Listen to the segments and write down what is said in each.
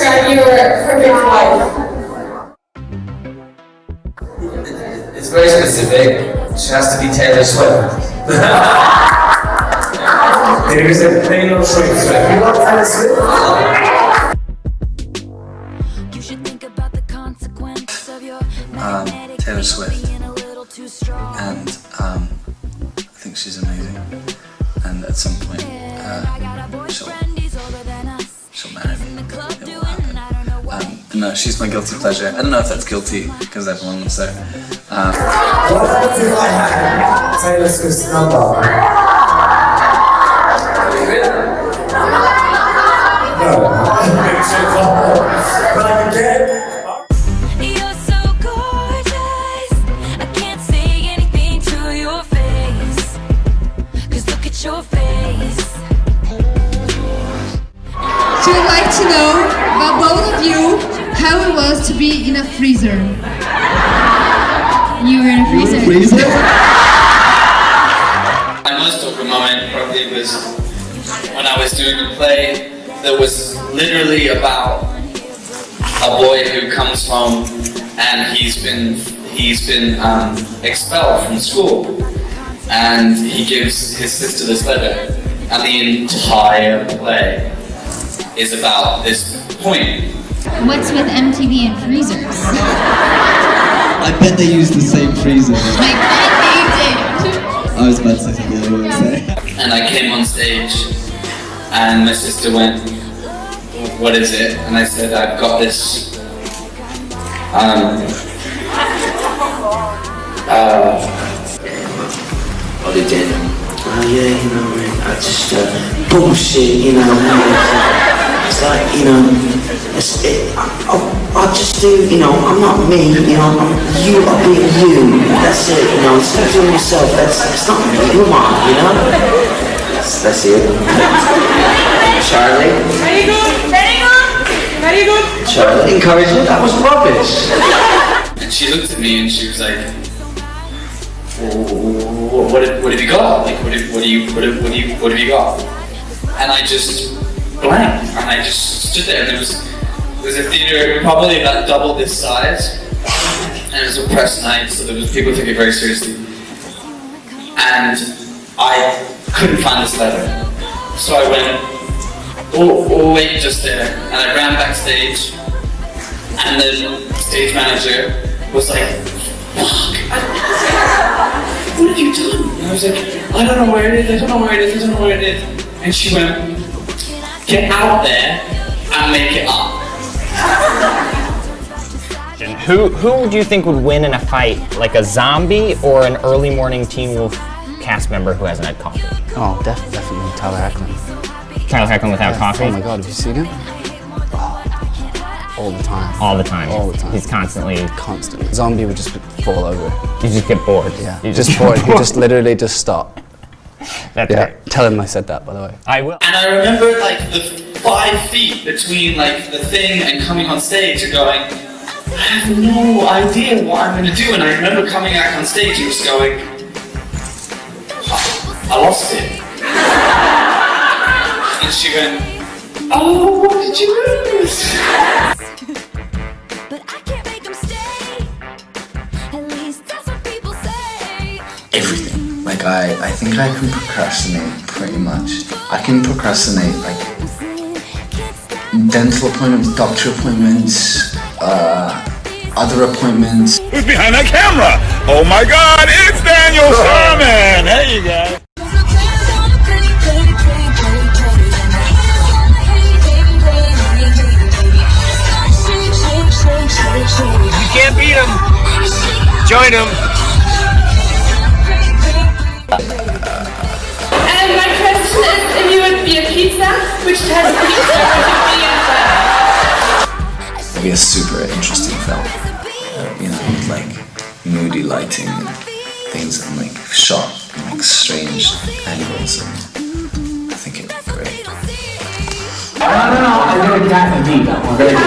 describe your perfect wife? It's very specific. She has to be Taylor Swift. There is a Taylor Swift. You love Taylor Swift? Taylor Swift. And I think she's amazing. And at some point, she'll marry me. It will happen. No, she's my guilty pleasure. I don't know if that's guilty because everyone was there. What happens if I had Taylor Swift's number? No. But I can get it. You're so gorgeous, I can't say anything to your face, 'cause look at your face. She would like to know about both of you how it was to be in a freezer. You were in a freezer? My most awkward moment probably was when I was doing a play that was literally about a boy who comes home and he's been expelled from school, and he gives his sister this letter, and the entire play is about this point. What's with MTV and freezers? I bet they use the same freezer. I bet they did. I was about to say something I won't say. And I came on stage, and my sister went, "What is it?" And I said, "I've got this what did you do? Oh yeah, you know, man, I just bullshit, you know, man. It's like, you know, I just do, you know, I'm not me, you know, you are being you. That's it, you know, instead of doing yourself, it's not me, you're mine, you know? That's it. Charlie? Very good, very good, very good. Charlie, encourage it, that was rubbish. And she looked at me and she was like, what have you got? Like, what have you got? And I just blanked, and I just stood there, and there was a theater probably about double this size, and it was a press night, so there was people took it very seriously, and I couldn't find this letter, so I went, oh wait, just there, and I ran backstage, and the stage manager was like, fuck, what have you done? And I was like, I don't know where it is, and she went, get out there and make it up. Who do you think would win in a fight, like a zombie or an early morning Teen Wolf cast member who hasn't had coffee? Oh, definitely Tyler Hoechlin. Tyler Hoechlin without coffee? Oh my god, have you seen him? All the time. All the time. All the time. He's constantly. Zombie would just fall over. You just get bored. Yeah. You just bored. He just literally just stop. That's yeah. right. Tell him I said that, by the way. I will. And I remember like the 5 feet between like the thing and coming on stage and going, I have no idea what I'm going to do. And I remember coming out on stage and just going, I lost it. And she went, oh, what did you lose? But I can't make them stay. At least that's what people say. Everything. Like I think I can procrastinate pretty much. I can procrastinate like dental appointments, doctor appointments, other appointments. Who's behind that camera? Oh my God, it's Daniel Sherman! Hey you guys. You can't beat him. Join him. And my question is if you would be a pizza, which type of pizza would you be It'd be a super interesting film. You know, with like moody lighting and things and like shot in like strange angles, and I think it'd be great. I don't know, I'm really cat and meat. I'm very good.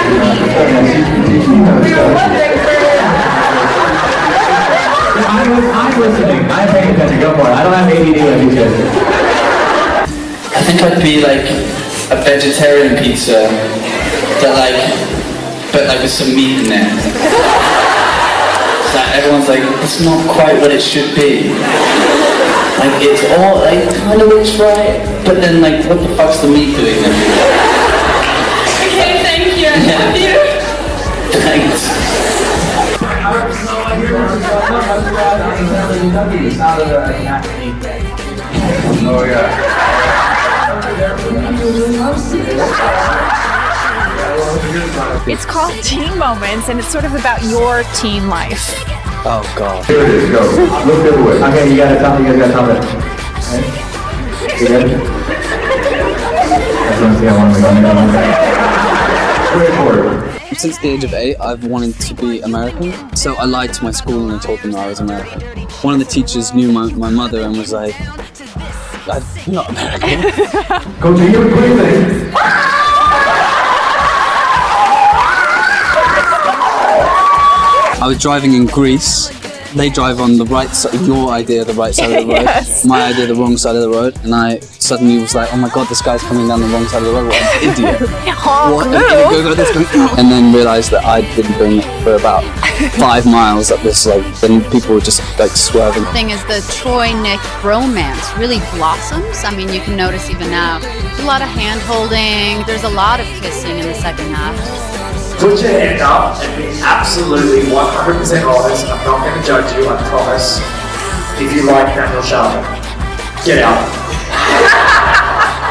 I'm listening. I'm paying attention. Go for it. I don't have ADD like you said. I think I'd be like a vegetarian pizza but with some meat in there. So everyone's like, it's not quite what it should be. Like it's all, like kind of looks right, but then like what the fuck's the meat doing then? Okay, thank you. I love you. Thanks. Oh yeah. It's called Teen Moments, and it's sort of about your teen life. Oh God. Here it is, go. Look the other way. Okay, you guys gotta top it. Okay? You ready? Everyone see how long we're going. Wait for it. Since the age of 8, I've wanted to be American, so I lied to my school and I told them that I was American. One of the teachers knew my mother and was like, I'm not American. Go to your breathing. I was driving in Greece. They drive on the right side, your idea, the right side of the road. Yes. My idea, the wrong side of the road. And I suddenly was like, oh my God, this guy's coming down the wrong side of the road. What an idiot. What an idiot. Go this way. And then realized that I'd been doing it for about 5 miles up this, like, then people were just like swerving. The thing is, the Troy-Nick bromance really blossoms. I mean, you can notice even now, there's a lot of hand-holding, there's a lot of kissing in the second half. Put your hand up and be absolutely 100% honest. I'm not going to judge you, I promise. If you like Daniel Sharman, get out.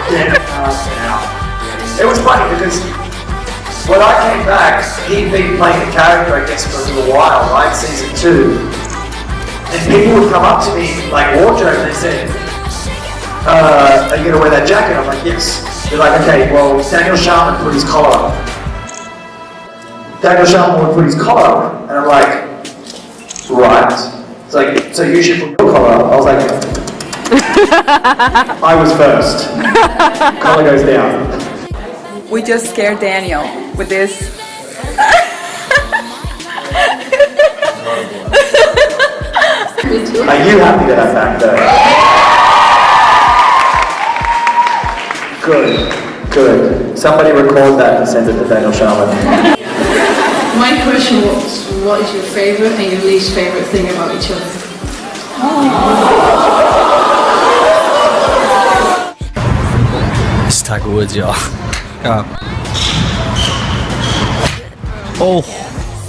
Get out. It was funny because when I came back, he'd been playing the character, I guess, for a little while, right? Season 2. And people would come up to me, like wardrobe, and they said, are you going to wear that jacket? I'm like, yes. They're like, okay, well, Daniel Sharman put his collar up. Daniel Sharman would put his collar up, and I'm like, right. It's like, so you should put your collar up. I was like, I was first. Collar goes down. We just scared Daniel with this. Are you happy that I'm back there? Good, good. Somebody record that and send it to Daniel Sharman. My question was, what is your favorite and your least favorite thing about each other? It's Tiger Woods, y'all.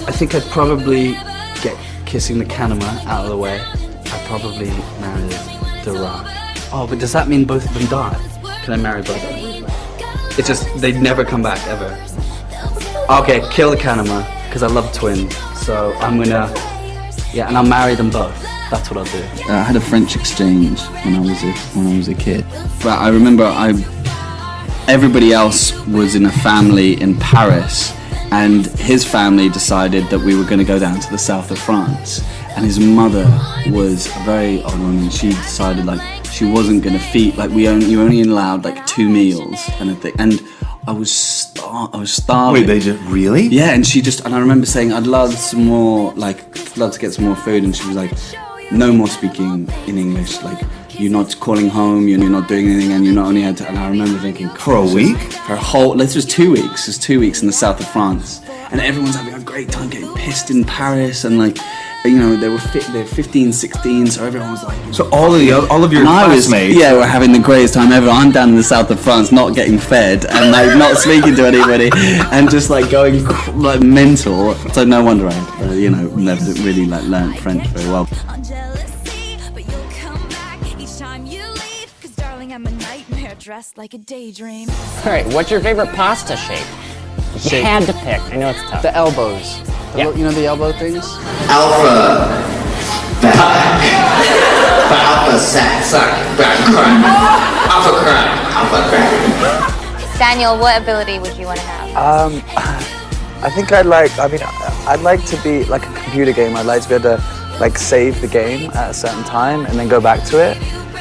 I think I'd probably get kissing the Kanama out of the way. I'd probably marry Durant. Oh, but does that mean both of them die? Can I marry both of them? It's just, they'd never come back, ever. Okay, kill the Kanama, because I love twins. So I'm gonna, and I'll marry them both. That's what I'll do. I had a French exchange when I was a kid. But I remember everybody else was in a family in Paris, and his family decided that we were going to go down to the south of France. And his mother was a very odd woman. She decided like she wasn't going to feed, like you only allowed like 2 meals kind of thing. And I was starving. Wait, they just really? Yeah, and I remember saying I'd love some more, like love to get some more food, and she was like, no more speaking in English, like you're not calling home, you're not doing anything, and you not only had to, and I remember thinking, for a week? For a whole, this was 2 weeks, it was 2 weeks in the south of France, and everyone's having a great time getting pissed in Paris, and like, you know, they were 15, 16, so everyone was like... So all of your classmates... we're having the greatest time ever. I'm down in the south of France, not getting fed, and like not speaking to anybody, and just like going like mental. So no wonder I, never really like learned French very well. Dressed like a daydream. Alright, what's your favorite pasta shape? If you had to pick. I know it's tough. The elbows. You know the elbow things? Alpha, back, alpha, sack, back, crack, alpha, crack. Daniel, what ability would you want to have? I think I'd like to be like a computer game. I'd like to be able to like save the game at a certain time and then go back to it.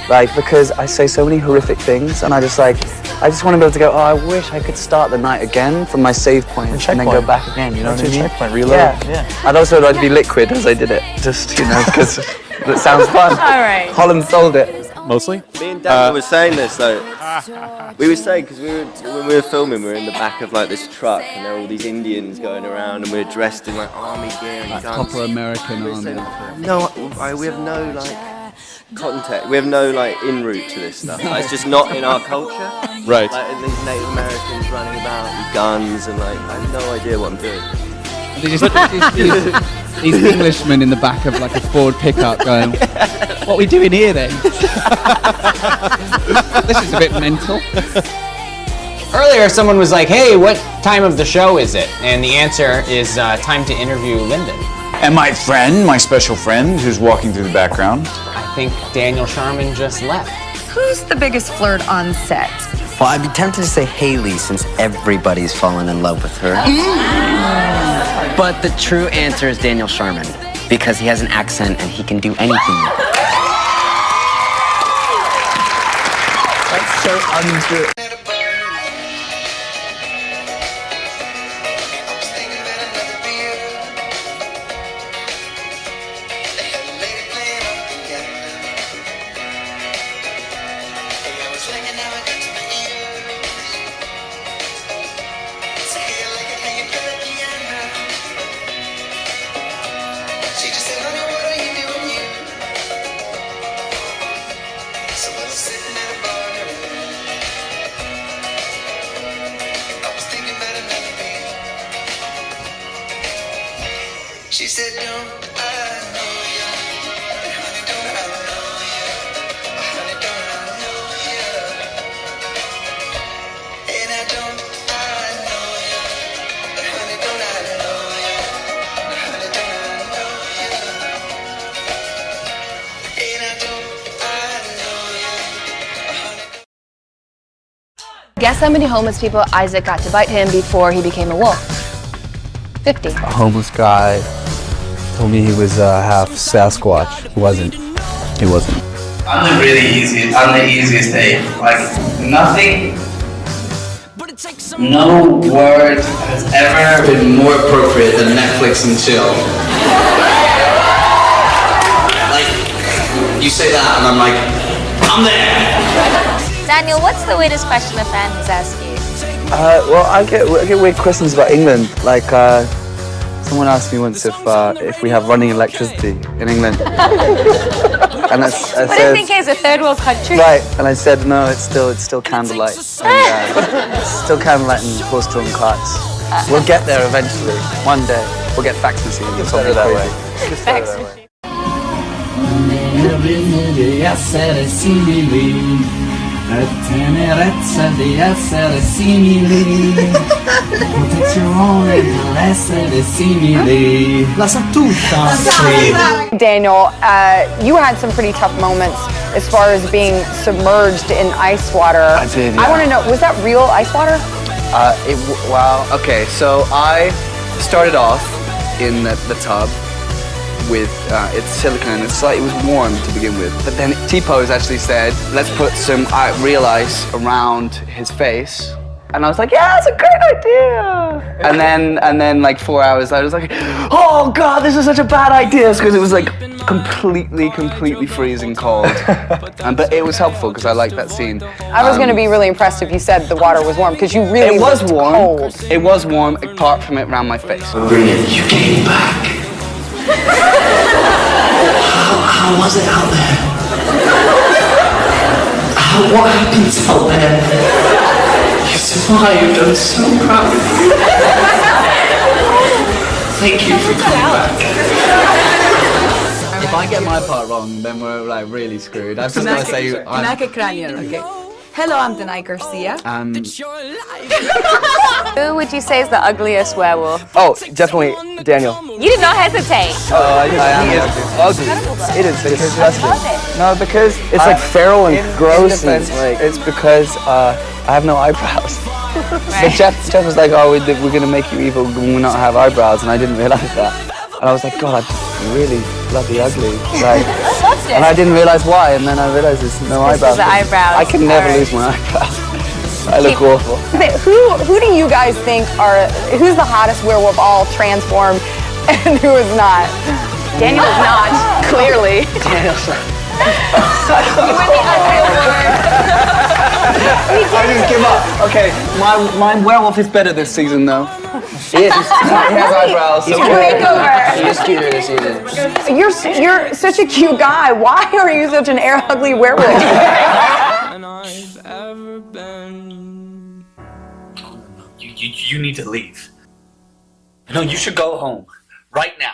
Like, because I say so many horrific things, and I just want to be able to go, oh, I wish I could start the night again from my save point and then go back again, you know what I mean? Checkpoint, reload. Yeah. I'd also like to be liquid as I did it, just, because it sounds fun. All right. Holland sold it. mostly. Me and Daniel were saying this though. We were saying because when we were filming, we were in the back of like this truck, and there were all these Indians going around, and we were dressed in like army gear and Like guns. proper American We were army. saying, no, we have no like context. We have no like in route to this stuff. Like, it's just not in our culture. Right. Like and these Native Americans running about with guns and like I have no idea what I'm doing. These Englishmen in the back of like a Ford pickup going, what are we doing here then? This is a bit mental. Earlier, someone was like, hey, what time of the show is it? And the answer is time to interview Lyndon. And my friend, my special friend, who's walking through the background. I think Daniel Sharman just left. Who's the biggest flirt on set? Well, I'd be tempted to say Haley since everybody's fallen in love with her. But the true answer is Daniel Sharman because he has an accent and he can do anything with it. That's so untrue. She said, don't I know ya? Honey, don't I know ya? Honey, don't I know ya? And I don't I know ya? Honey, don't I know ya? Honey, don't I know ya? And I don't I know ya? Guess how many homeless people Isaac got to bite him before he became a wolf? 50. A homeless guy told me he was half Sasquatch. He wasn't. He wasn't. I'm the easiest day. Like nothing, no word has ever been more appropriate than Netflix and chill. Like, you say that and I'm like, I'm there. Daniel, what's the weirdest question a fan has asked you? Well, I get weird questions about England. Like, someone asked me once if we have running electricity in England. And I What do you said, think is a third world country? right, and I said, no, it's still candlelight. And, still candlelight and horse-drawn carts. We'll get there eventually. One day. We'll get fax machines. It's better that way. Fax machine. essere simili, e tenerezza di essere simili, protezione dell'essere simili, la sa tutta, sì. Daniel, you had some pretty tough moments as far as being submerged in ice water. I did, yeah. I want to know, was that real ice water? Wow, okay, so I started off in the tub with it's silicone. It was warm to begin with, but then T-Pose actually said, let's put some real ice around his face. And I was like, yeah, that's a great idea. And then like 4 hours later, I was like, oh God, this is such a bad idea, because it was like completely freezing cold. But it was helpful because I liked that scene. I was going to be really impressed if you said the water was warm, because you really It was looked warm. cold. It was warm, apart from it around my face. Brilliant, you came back. How was it out there? What happens out there? You survived, I'm so proud of you. Thank you for coming back. If I get my part wrong, then we're like really screwed. I was just gonna say Tanaka Cranian, okay? Hello, I'm Danai Garcia. Who would you say is the ugliest werewolf? Oh, definitely Daniel. You did not hesitate. Oh, I am ugly. It is disgusting. No, because it's like feral and gross. And it's because I have no eyebrows. But Jeff was like, oh, we're gonna make you evil when we not have eyebrows, and I didn't realize that. And I was like, God, I really bloody ugly. Like, and I didn't realize why, and then I realized there's no eyebrows. the eyebrows. I can never lose my eyebrows. I look awful. Who do you guys think who's the hottest werewolf all transformed and who is not? Daniel is not, clearly. I just give up. Okay, my werewolf is better this season though. He is. He has eyebrows. He's makeover. He is cuter this season. You're such a cute guy. Why are you such an air ugly werewolf? You need to leave. No, you should go home right now.